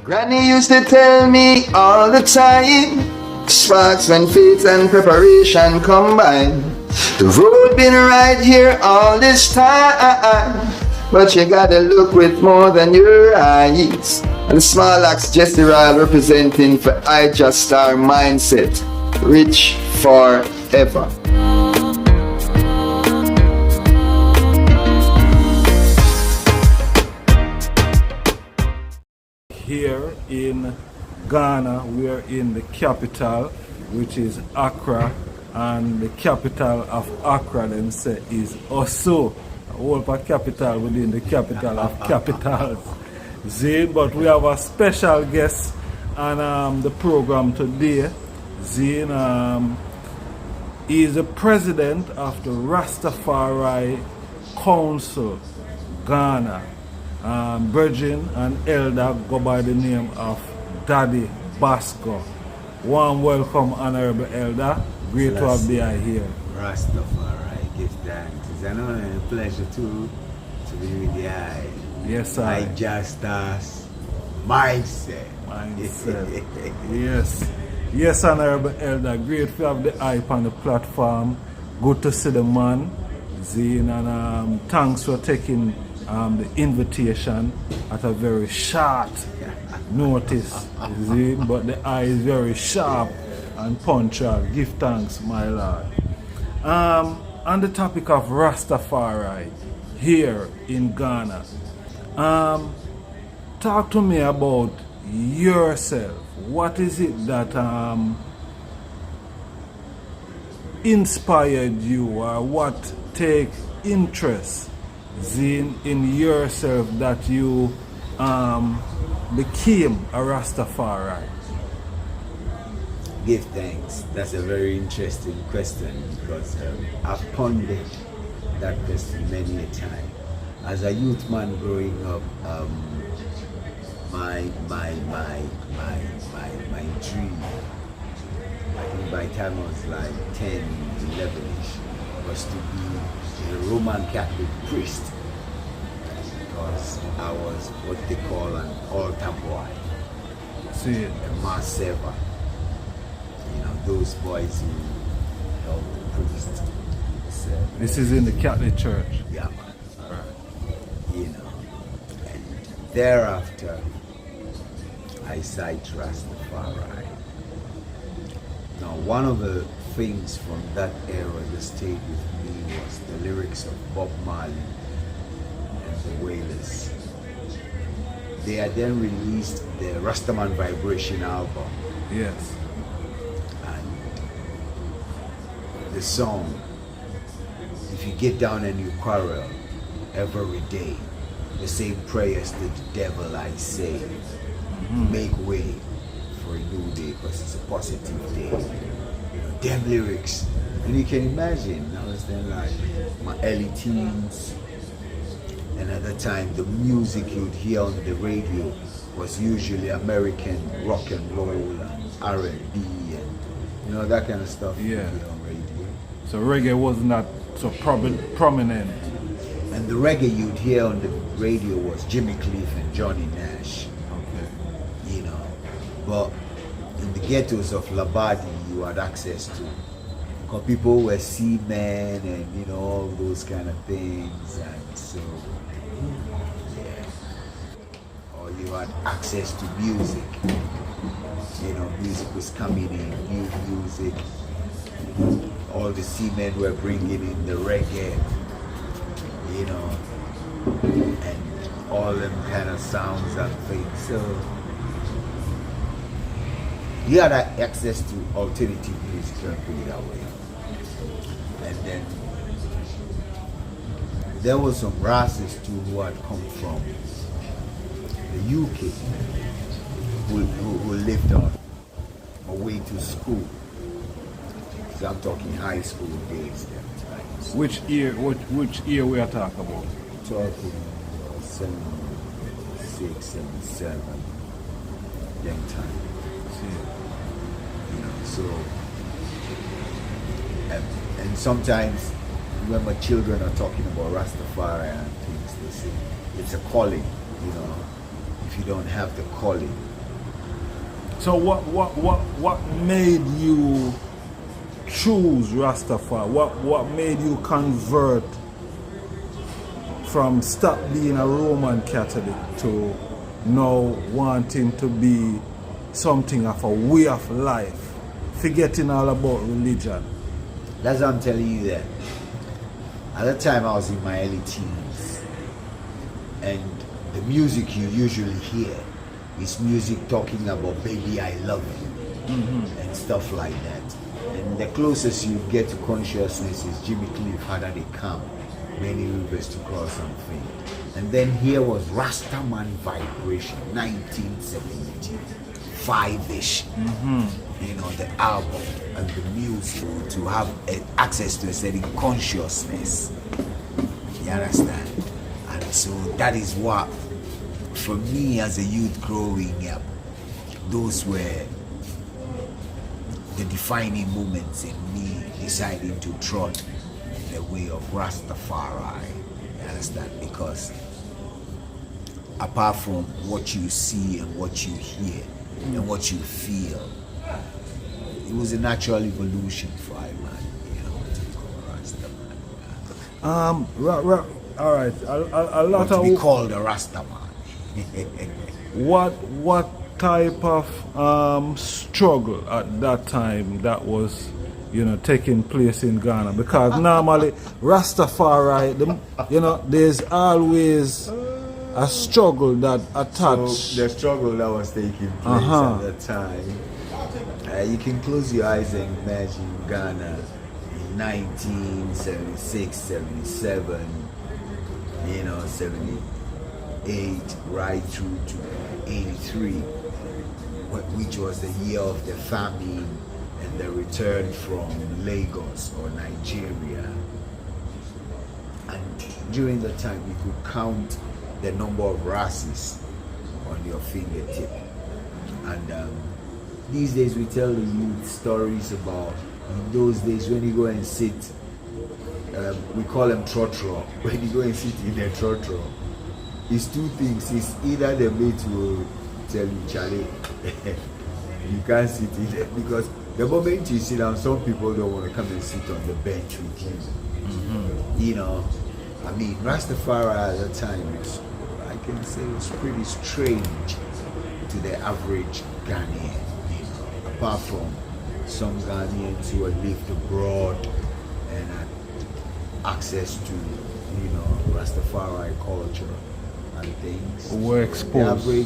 Granny used to tell me all the time, sparks when faith and preparation combine. The road been right here all this time, but you gotta look with more than your eyes. And small axe Jesse Ryle representing for I Just Star Mindset, rich forever. Here in Ghana, we are in the capital, which is Accra, and the capital of Accra then say is Osu, a whole capital within the capital of capitals. Zane, but we have a special guest on the program today. Zane, he is the president of the Rastafari Council, Ghana. Virgin and elder go by the name of Daddy Basco. Warm welcome, Honorable Elder. Great to have you here. Rastafari, give thanks. It's an honor and a pleasure to be with the eye. Yes, sir. I just mindset. Yes. Yes, Honorable Elder. Great to have the eye on the platform. Good to see the man. Zine, and thanks for taking the invitation at a very short notice, but the eye is very sharp and punctual. Give thanks, my Lord. On the topic of Rastafari here in Ghana, talk to me about yourself. What is it that inspired you, or what take interest in yourself that you became a Rastafari? Give thanks. That's a very interesting question, because I've pondered that question many a time. As a youth man growing up, my dream, I think by the time I was like 10, 11ish, was to be a Roman Catholic priest, because I was what they call an altar boy. See it. A mass server. You know, those boys who help the priest. This is in the Catholic Church. Yeah, man. Right. You know, and thereafter I sight Rastafari. Now, one of the things from that era that stayed with me was the lyrics of Bob Marley and the Wailers. They had then released the Rastaman Vibration album. Yes. And the song, if you get down and you quarrel every day, the same prayers to the devil I say, make way for a new day, because it's a positive day. You know, them lyrics. And you can imagine, I was then like my early teens, and at the time the music you'd hear on the radio was usually American rock and roll and R&B and you know, that kind of stuff. Yeah. On radio. So reggae was not so prominent. And the reggae you'd hear on the radio was Jimmy Cliff and Johnny Nash. Okay. You know, but in the ghettos of Labadi you had access to, because people were seamen and you know, all those kind of things, and so yeah. Or you had access to music. You know, music was coming in, new music. All the seamen were bringing in the reggae, you know, and all them kind of sounds and things. So you had access to alternative music, put it that way. And then there were some Rastas too who had come from the UK who lived on a way to school. So I'm talking high school days then. Right? Which year we are talking about? Talking 76, 77, young time. You know, so and sometimes when my children are talking about Rastafari and things, they say it's a calling. You know, if you don't have the calling, So what made you choose Rastafari? What made you convert from stop being a Roman Catholic to now wanting to be something of a way of life, forgetting all about religion? That's what I'm telling you that. At that time I was in my early teens, and the music you usually hear is music talking about baby I love you, and stuff like that. And the closest you get to consciousness is Jimmy Cliff, Harder They Come, Many Rivers to Cross and Faith. And then here was Rastaman Vibration, 1975-ish. You know, the album and the music to have access to a certain consciousness. You understand? And so that is what, for me as a youth growing up, those were the defining moments in me deciding to trot the way of Rastafari. You understand? Because apart from what you see and what you hear and what you feel, it was a natural evolution for I man, you know, to become a Rastaman. All right. A lot Or to of be called a Rastaman. what type of struggle at that time that was, you know, taking place in Ghana? Because normally Rastafari, there's always a struggle that attached. So the struggle that was taking place at that time, you can close your eyes and imagine Ghana in 1976, 77, 78, right through to 83, which was the year of the famine and the return from Lagos or Nigeria. And during the time, you could count the number of races on your fingertip. And these days we tell the youth stories about in those days when you go and sit, we call them trotro. When you go and sit in a trotro, it's two things. It's either the mate will tell you, Charlie, you can't sit in there, because the moment you sit down, some people don't want to come and sit on the bench with you. You know, I mean, Rastafari at the time, I can say, was pretty strange to the average Ghanaian. Apart from some Ghanaians who had lived abroad and had access to, Rastafari culture and things. Were exposed. They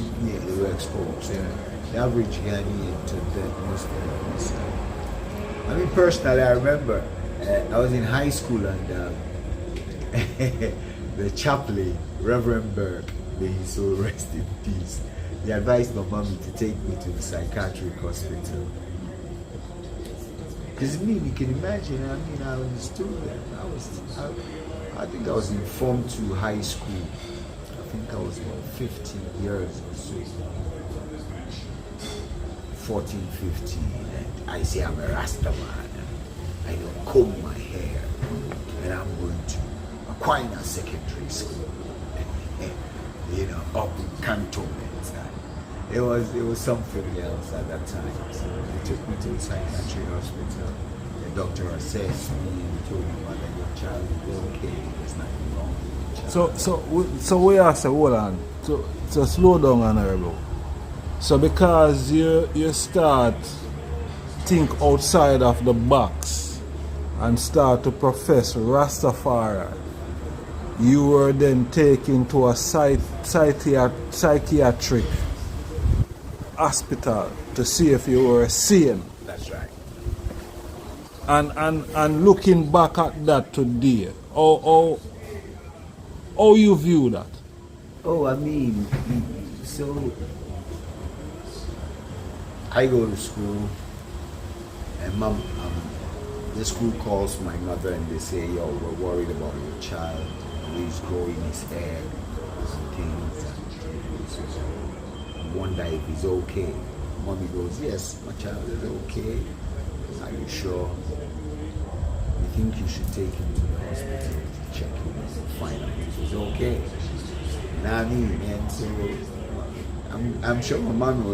were exposed. Yeah. The average Ghanaian to that most of them. I mean, personally, I remember I was in high school and the chaplain, Reverend Burke, may he so rest in peace, he advised my mommy to take me to the psychiatric hospital. Because you can imagine, I understood that. I think I was informed to high school. I think I was about 15 years or so. 14, 15. And I say I'm a Rastaman. I don't comb my hair. And I'm going to Aquinas Secondary School. Up in cantonments. It was something else at that time. So they took me to the psychiatric hospital. The doctor assessed me and told me that your child is okay. There's nothing wrong with your child. So we ask, hold on. So slow down, Honorable. So because you start think outside of the box and start to profess Rastafari, you were then taken to a psychiatric hospital to see if you were sane. That's right. And looking back at that today, how you view that? Oh, I mean, so I go to school and mom, the school calls my mother and they say, yo, we're worried about your child. He's growing his hair and things. And wonder if he's okay. Mommy goes, yes, my child is okay. Are you sure? I think you should take him to the hospital to check him and find out if he's okay. You know what I mean? And so I'm sure my mom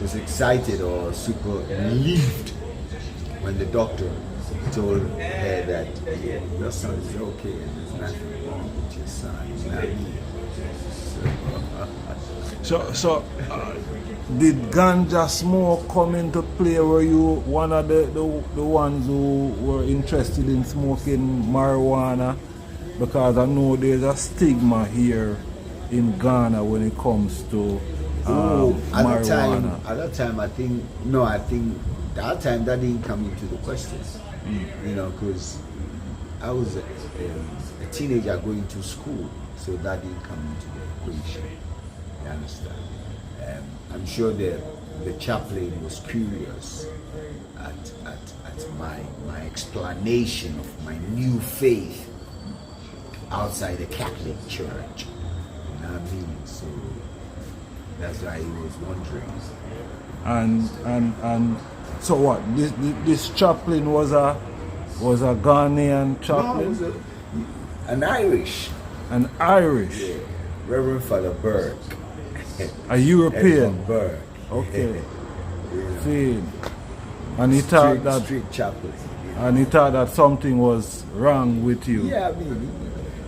was excited or super relieved when the doctor told her that your son is okay and there's nothing wrong with your son. You know what I mean? So did ganja smoke come into play? Were you one of the ones who were interested in smoking marijuana? Because I know there's a stigma here in Ghana when it comes to marijuana. At that time, I think that time that didn't come into the question. You know, because I was a teenager going to school, so that didn't come into the equation. You understand? I'm sure the chaplain was curious at my explanation of my new faith outside the Catholic Church. You know what I mean? So that's why he was wondering. And so what? This chaplain was a Ghanaian chaplain? No, an Irish. An Irish? Yeah. Reverend Father Burke. A European? Burke. Okay. Yeah. See, and he thought that strict chaplain. And he thought that something was wrong with you. Yeah, I mean,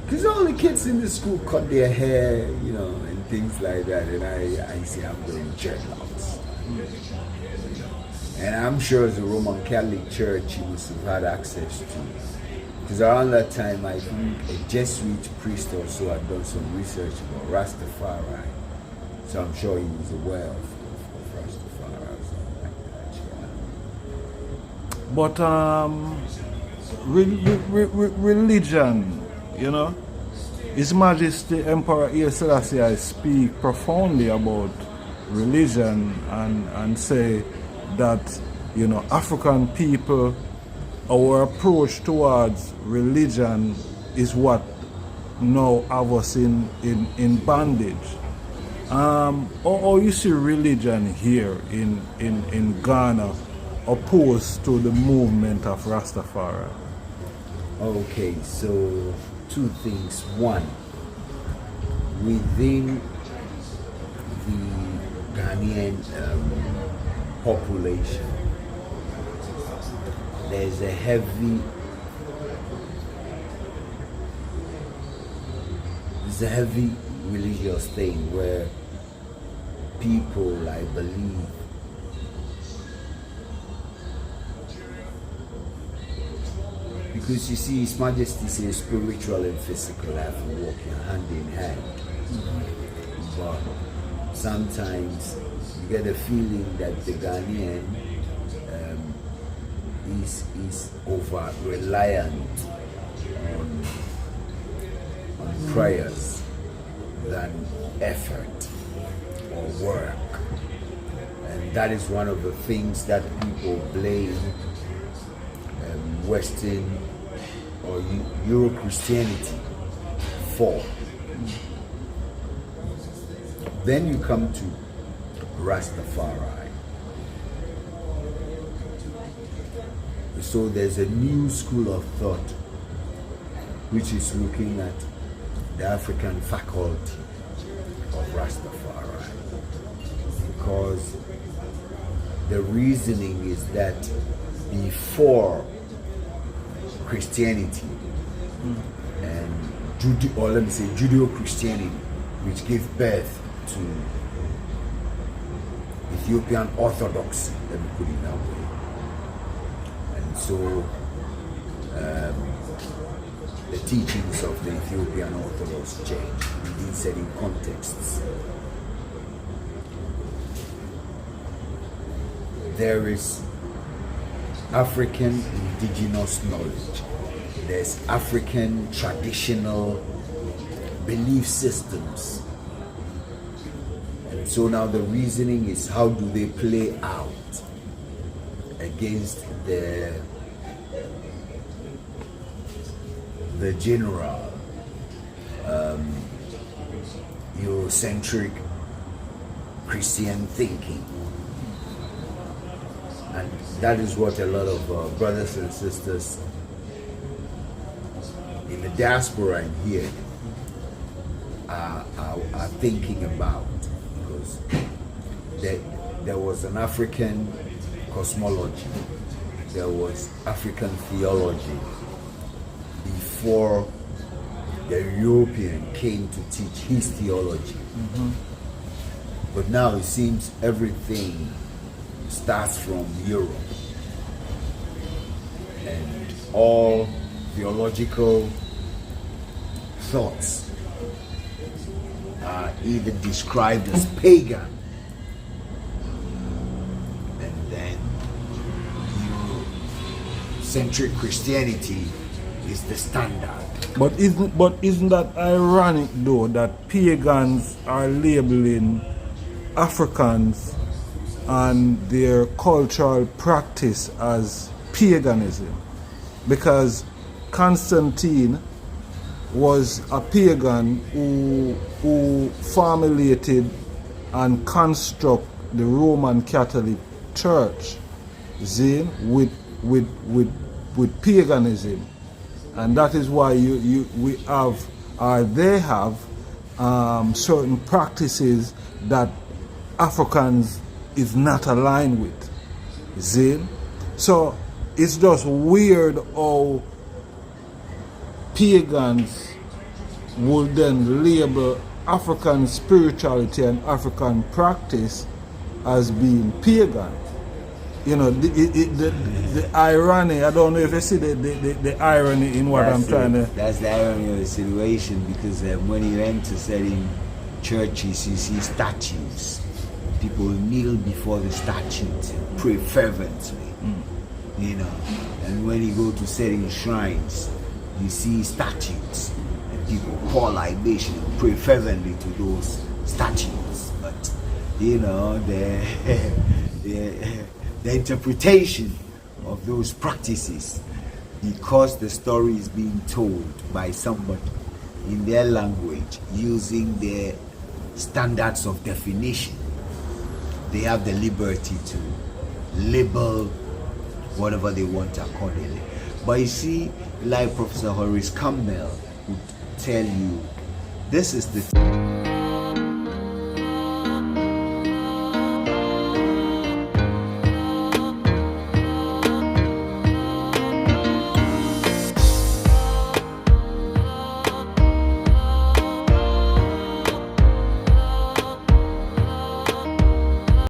because all the kids in the school cut their hair, you know, and things like that, and I say I'm going dreadlocks. And I'm sure as a Roman Catholic Church, you must have had access to. Because around that time, I think a Jesuit priest or so had done some research about Rastafari. So I'm sure he was aware of Rastafari or something like that. But religion, you know, His Majesty Emperor Haile Selassie I speak profoundly about religion and say that, you know, African people, our approach towards religion is what now have us in bondage. How you see religion here in Ghana opposed to the movement of Rastafari? Okay, so two things. One, within the Ghanaian population, there's a heavy religious thing where people, I believe, because you see, His Majesty says spiritual and physical have to walk hand in hand. But sometimes you get a feeling that the Ghanaian is over reliant on prayers than effort or work. And that is one of the things that people blame Western or Euro-Christianity for. Then you come to Rastafari. So there's a new school of thought which is looking at the African faculty of Rastafari, because the reasoning is that before Christianity and Judeo-Christianity, which gave birth to Ethiopian Orthodoxy, let me put it that way. And so the teachings of the Ethiopian Orthodox changed within certain contexts. There is African indigenous knowledge. There's African traditional belief systems. And so now the reasoning is, how do they play out against the general Eurocentric Christian thinking. And that is what a lot of brothers and sisters in the diaspora and here are thinking about. Because was that there was an African cosmology, there was African theology before the European came to teach his theology. But now it seems everything starts from Europe, and all theological thoughts are either described as pagan, and then Eurocentric Christianity is the standard. But isn't that ironic though that pagans are labeling Africans and their cultural practice as paganism? Because Constantine was a pagan who formulated and construct the Roman Catholic Church, see, with paganism. And that is why we have, or they have, certain practices that Africans is not aligned with. See? So it's just weird how pagans would then label African spirituality and African practice as being pagan. You know, the irony, I don't know if you see the irony in what I'm trying to... That's the irony of the situation, because when you enter certain churches, you see statues. People kneel before the statues and pray fervently, you know. And when you go to certain shrines, you see statues, and people pour libation and pray fervently to those statues. But, you know, the interpretation of those practices, because the story is being told by somebody in their language using their standards of definition, they have the liberty to label whatever they want accordingly. But you see, like Professor Horace Campbell would tell you, this is the